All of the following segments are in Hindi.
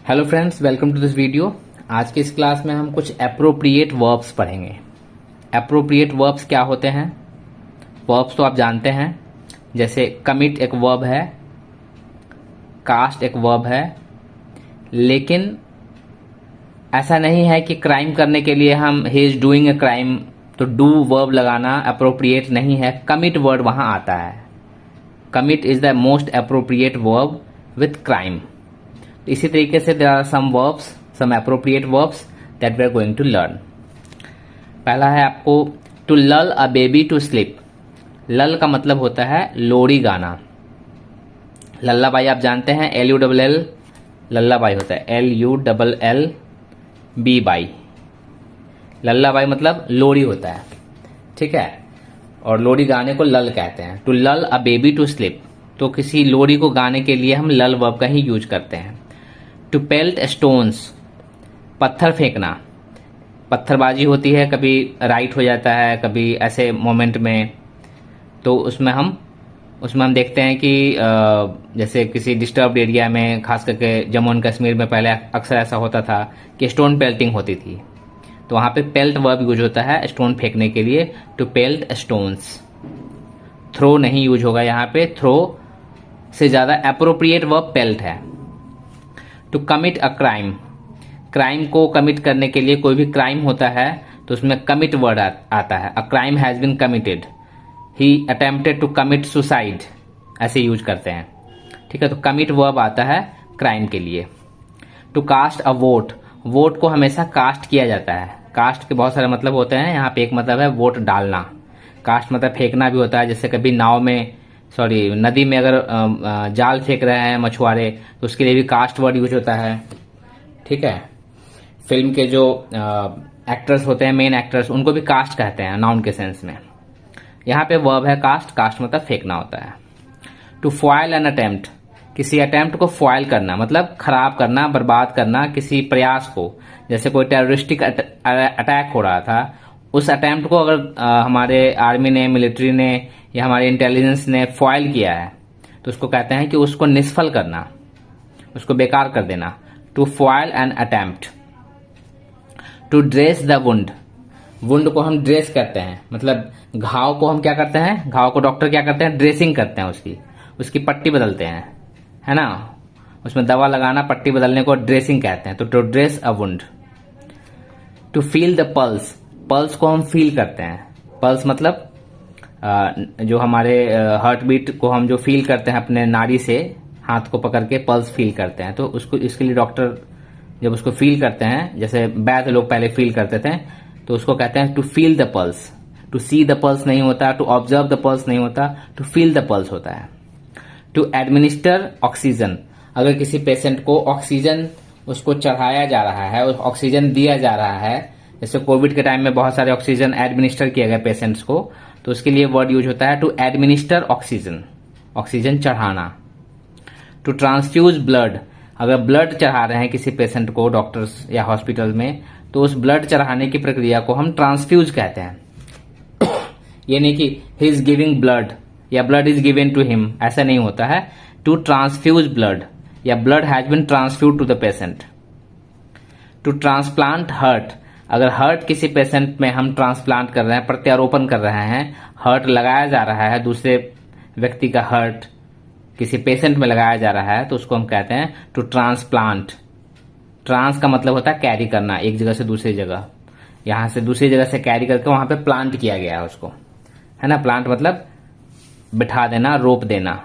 Hello friends, welcome to this video. आज के इस क्लास में हम कुछ एप्रोप्रिएट वर्ब्स पढ़ेंगे। एप्रोप्रिएट वर्ब्स क्या होते हैं? वर्ब्स तो आप जानते हैं, जैसे कमिट एक वर्ब है, कास्ट एक वर्ब है, लेकिन ऐसा नहीं है कि क्राइम करने के लिए हम he is doing a crime तो डू वर्ब लगाना एप्रोप्रिएट नहीं है। कमिट वर्ड वहां आता है। Commit is the most appropriate verb with crime. इसी तरीके से there are some verbs, some appropriate verbs that we are going to learn. पहला है आपको टू लल अ बेबी टू स्लीप। लल का मतलब होता है लोरी गाना। लल्लाबाई आप जानते हैं, LULL लल्लाबाई होता है, LULLB। लल्लाबाई मतलब लोरी होता है, ठीक है। और लोरी गाने को लल कहते हैं। टू लल अ बेबी टू स्लीप, तो किसी लोरी को गाने के लिए हम लल वर्ब का ही यूज करते हैं। टू पेल्ट स्टोन्स, पत्थर फेंकना। पत्थरबाजी होती है, कभी राइट हो जाता है, कभी ऐसे मोमेंट में, तो उसमें हम देखते हैं कि जैसे किसी डिस्टर्ब्ड एरिया में, खास करके जम्मू एंड कश्मीर में पहले अक्सर ऐसा होता था कि स्टोन पेल्टिंग होती थी, तो वहां पे पेल्ट वर्ब यूज होता है स्टोन फेंकने के लिए, टू पेल्ट स्टोन्स। थ्रो नहीं यूज होगा यहाँ पे, थ्रो से ज्यादा एप्रोप्रिएट वर्ब पेल्ट है। To commit a crime, crime को कमिट करने के लिए, कोई भी क्राइम होता है तो उसमें कमिट वर्ड आता है। A crime has been committed, he attempted to commit suicide, ऐसे यूज करते हैं, ठीक है। तो कमिट वर्ब आता है क्राइम के लिए। To cast a vote, vote को हमेशा कास्ट किया जाता है। कास्ट के बहुत सारे मतलब होते हैं, यहाँ पे एक मतलब है वोट डालना। कास्ट मतलब फेंकना भी होता है, जैसे कभी नाव में, सॉरी नदी में अगर जाल फेंक रहे हैं मछुआरे, तो उसके लिए भी कास्ट वर्ड यूज होता है, ठीक है। फिल्म के जो एक्टर्स होते हैं, मेन एक्टर्स, उनको भी कास्ट कहते हैं नाउन के सेंस में। यहाँ पे वर्ब है कास्ट, कास्ट मतलब फेंकना होता है। टू फॉयल एन अटेम्प्ट, किसी अटेम्प्ट को फॉयल करना मतलब खराब करना, बर्बाद करना किसी प्रयास को। जैसे कोई टेररिस्टिक अटैक हो रहा था, उस अटेम्प्ट को अगर हमारे आर्मी ने, मिलिट्री ने या हमारे इंटेलिजेंस ने फॉयल किया है, तो उसको कहते हैं कि उसको निष्फल करना, उसको बेकार कर देना। To foil an attempt. To dress the wound, wound को हम ड्रेस करते हैं, मतलब घाव को हम क्या करते हैं, घाव को डॉक्टर क्या करते हैं, ड्रेसिंग करते हैं, उसकी पट्टी बदलते हैं, है ना। उसमें दवा लगाना, पट्टी बदलने को ड्रेसिंग कहते हैं। तो to dress a wound. To feel the pulse, pulse को हम फील करते हैं। पल्स मतलब जो हमारे हार्ट बीट को हम जो फील करते हैं अपने नाड़ी से, हाथ को पकड़ के पल्स फील करते हैं, तो उसको, इसके लिए डॉक्टर जब उसको फील करते हैं, जैसे वैद्य लोग पहले फील करते थे, तो उसको कहते हैं to feel the pulse. To see the pulse नहीं होता, टू ऑब्जर्व द पल्स नहीं होता, टू फील द पल्स होता है। टू एडमिनिस्टर ऑक्सीजन, अगर किसी पेशेंट को ऑक्सीजन उसको चढ़ाया जा रहा है, ऑक्सीजन दिया जा रहा है, जैसे कोविड के टाइम में बहुत सारे ऑक्सीजन एडमिनिस्टर किए गए पेशेंट्स को, तो उसके लिए वर्ड यूज होता है टू एडमिनिस्टर ऑक्सीजन, ऑक्सीजन चढ़ाना। टू ट्रांसफ्यूज ब्लड, अगर ब्लड चढ़ा रहे हैं किसी पेशेंट को डॉक्टर्स या हॉस्पिटल में, तो उस ब्लड चढ़ाने की प्रक्रिया को हम ट्रांसफ्यूज कहते हैं। ये नहीं कि ही इज गिविंग ब्लड या blood is given to him, ऐसा नहीं होता है। टू ट्रांसफ्यूज ब्लड या blood has been transfuse to the patient. To transplant heart, अगर हर्ट किसी पेशेंट में हम ट्रांसप्लांट कर रहे हैं, प्रत्यारोपण कर रहे हैं, हर्ट लगाया जा रहा है, दूसरे व्यक्ति का हर्ट किसी पेशेंट में लगाया जा रहा है, तो उसको हम कहते हैं टू ट्रांसप्लांट। ट्रांस का मतलब होता है कैरी करना, एक जगह से दूसरी जगह, यहां से दूसरी जगह से कैरी करके वहां पे प्लांट किया गया है उसको, है ना। प्लांट मतलब बिठा देना, रोप देना।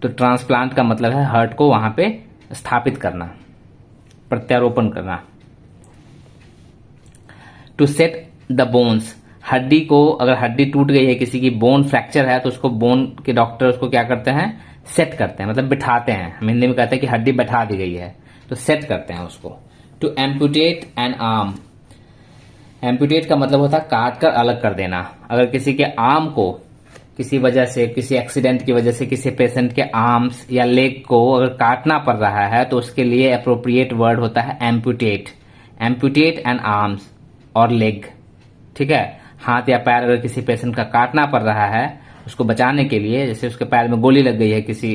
तो ट्रांसप्लांट का मतलब है हर्ट को वहां पे स्थापित करना, प्रत्यारोपण करना। टू सेट द बोन्स, हड्डी को, अगर हड्डी टूट गई है, किसी की बोन फ्रैक्चर है, तो उसको बोन के डॉक्टर उसको क्या करते हैं, सेट करते हैं, मतलब बिठाते हैं। हम हिंदी में कहते हैं कि हड्डी बैठा दी गई है, तो सेट करते हैं उसको। टू एम्पुटेट एन आर्म, एम्पुटेट का मतलब होता है काट कर अलग कर देना। अगर किसी के आर्म को किसी वजह से, किसी एक्सीडेंट की वजह से किसी पेशेंट के आर्म्स या लेग को अगर काटना पड़ रहा है, तो उसके लिए अप्रोप्रिएट वर्ड होता है एम्पुटेट। एम्पुटेट एन आर्म्स और लेग, ठीक है। हाथ या पैर अगर किसी पेशेंट का काटना पड़ रहा है उसको बचाने के लिए, जैसे उसके पैर में गोली लग गई है किसी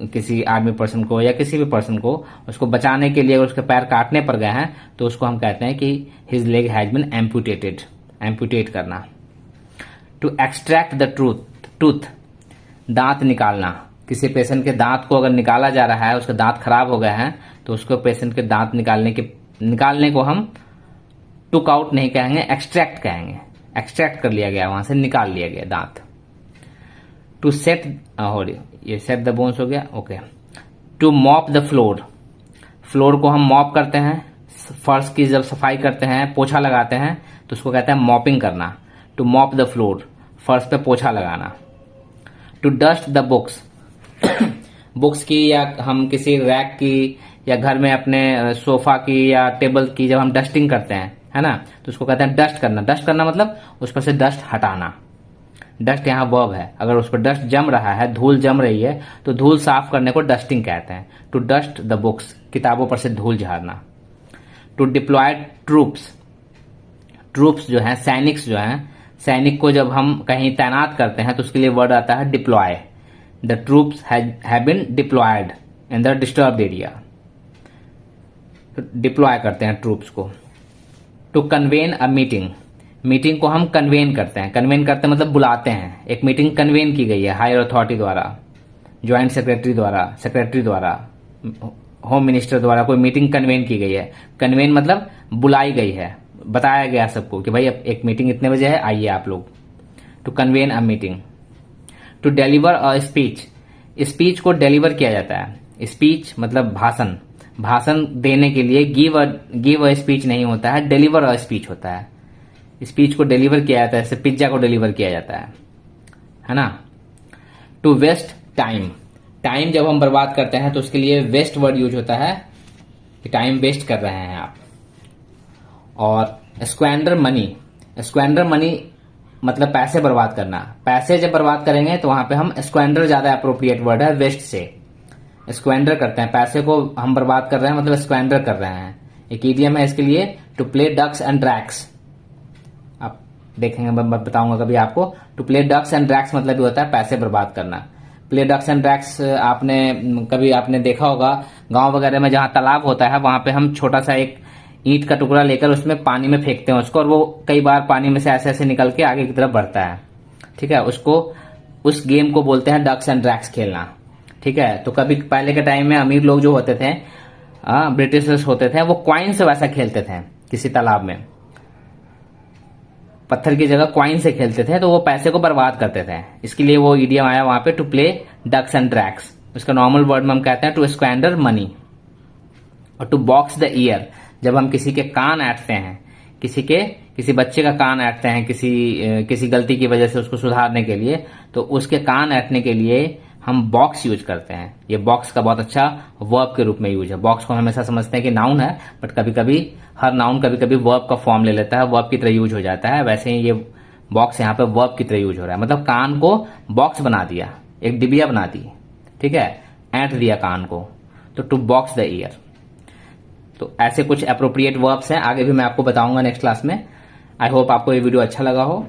किसी आर्मी पर्सन को या किसी भी पर्सन को उसको बचाने के लिए उसके पैर काटने पर गए हैं तो उसको हम कहते हैं कि his leg has been amputated, amputate करना। टू एक्सट्रैक्ट द टूथ, दांत निकालना। किसी पेशेंट के दांत को अगर निकाला जा रहा है, उसके दांत खराब हो गए हैं तो उसको पेशेंट के दांत निकालने को हम टुक आउट नहीं कहेंगे, एक्सट्रैक्ट कहेंगे। एक्सट्रैक्ट कर लिया गया, वहां से निकाल लिया गया दांत। टू सेट, ये सेट द बोन्स हो गया, okay. To mop the floor, floor को हम मॉप करते हैं, फर्श की जब सफाई करते हैं, पोछा लगाते हैं तो उसको कहते हैं मॉपिंग करना। टू मॉप द फ्लोर, फर्श पे पोछा लगाना। To dust the books, books की या हम किसी रैक की या घर में अपने सोफा की या टेबल की जब हम डस्टिंग करते हैं, है ना, तो उसको कहते हैं डस्ट करना। डस्ट करना मतलब उस पर से डस्ट हटाना। डस्ट यहाँ वर्ब है। अगर उस पर डस्ट जम रहा है, धूल जम रही है, तो धूल साफ करने को डस्टिंग कहते हैं। टू डस्ट द बुक्स, किताबों पर से धूल झाड़ना। टू डिप्लॉय ट्रूप्स, ट्रूप्स जो है सैनिक जो है, सैनिक को जब हम कहीं तैनात करते हैं तो उसके लिए वर्ड आता है deploy. The troops have been deployed in the disturbed area. Deploy करते हैं ट्रूप्स को। To convene a meeting, meeting को हम कन्वेन करते हैं। कन्वेन करते हैं मतलब बुलाते हैं। एक मीटिंग कन्वेन की गई है हायर अथॉरिटी द्वारा, ज्वाइंट सेक्रेटरी द्वारा, होम मिनिस्टर द्वारा कोई मीटिंग कन्वेन की गई है। कन्वेन मतलब बुलाई गई है, बताया गया सबको कि भाई अब एक मीटिंग इतने बजे है, आइए आप लोग। To convene a meeting. To deliver a speech, speech को डिलीवर किया जाता है। स्पीच मतलब भाषण, भाषण देने के लिए गिव अ स्पीच नहीं होता है, डिलीवर अ स्पीच होता है। स्पीच को डिलीवर किया जाता है, जैसे पिज्जा को डिलीवर किया जाता है ना। टू वेस्ट टाइम, टाइम जब हम बर्बाद करते हैं तो उसके लिए वेस्ट वर्ड यूज होता है कि टाइम वेस्ट कर रहे हैं आप। और स्क्वैंडर मनी, स्क्वैंडर मनी मतलब पैसे बर्बाद करना। पैसे जब बर्बाद करेंगे तो वहां पे हम स्क्वैंडर ज्यादा अप्रोप्रिएट वर्ड है वेस्ट से। स्क्वैंडर करते हैं, पैसे को हम बर्बाद कर रहे हैं मतलब स्क्वैंडर कर रहे हैं। एक इडियम है इसके लिए, to play ducks and drakes. आप देखेंगे, मैं बताऊंगा कभी आपको। To play ducks and drakes मतलब भी होता है पैसे बर्बाद करना। प्ले डक्स एंड ड्रैक्स आपने देखा होगा गांव वगैरह में जहां तालाब होता है वहां पे हम छोटा सा एक ईंट का टुकड़ा लेकर उसमें पानी में फेंकते हैं उसको, और वो कई बार पानी में से ऐसे ऐसे निकल के आगे की तरफ बढ़ता है। ठीक है, उसको उस गेम को बोलते हैं डक्स एंड ड्रैक्स खेलना। ठीक है, तो कभी पहले के टाइम में अमीर लोग जो होते थे, ब्रिटिशर्स होते थे, वो क्वाइन से वैसा खेलते थे। किसी तालाब में पत्थर की जगह क्वाइन से खेलते थे तो वो पैसे को बर्बाद करते थे। इसके लिए वो इडियम आया वहां पे, to play ducks and drakes. उसका नॉर्मल वर्ड में हम कहते हैं टू स्क्वैंडर मनी। और टू बॉक्स द ईयर, जब हम किसी के कान ऐंठते हैं, किसी बच्चे का कान ऐंठते हैं किसी गलती की वजह से उसको सुधारने के लिए, तो उसके कान ऐंठने के लिए हम बॉक्स यूज करते हैं। ये बॉक्स का बहुत अच्छा वर्ब के रूप में यूज है। बॉक्स को हम हमेशा समझते हैं कि नाउन है, बट कभी कभी हर नाउन कभी कभी वर्ब का फॉर्म ले लेता है, वर्ब की तरह यूज हो जाता है। वैसे ही ये बॉक्स यहाँ पे वर्ब की तरह यूज हो रहा है, मतलब कान को बॉक्स बना दिया, एक डिबिया बना दी। ठीक है, ऐंठ दिया कान को, तो टू बॉक्स द ईयर। तो ऐसे कुछ अप्रोप्रिएट वर्ब्स हैं, आगे भी मैं आपको बताऊंगा नेक्स्ट क्लास में। आई होप आपको ये वीडियो अच्छा लगा हो।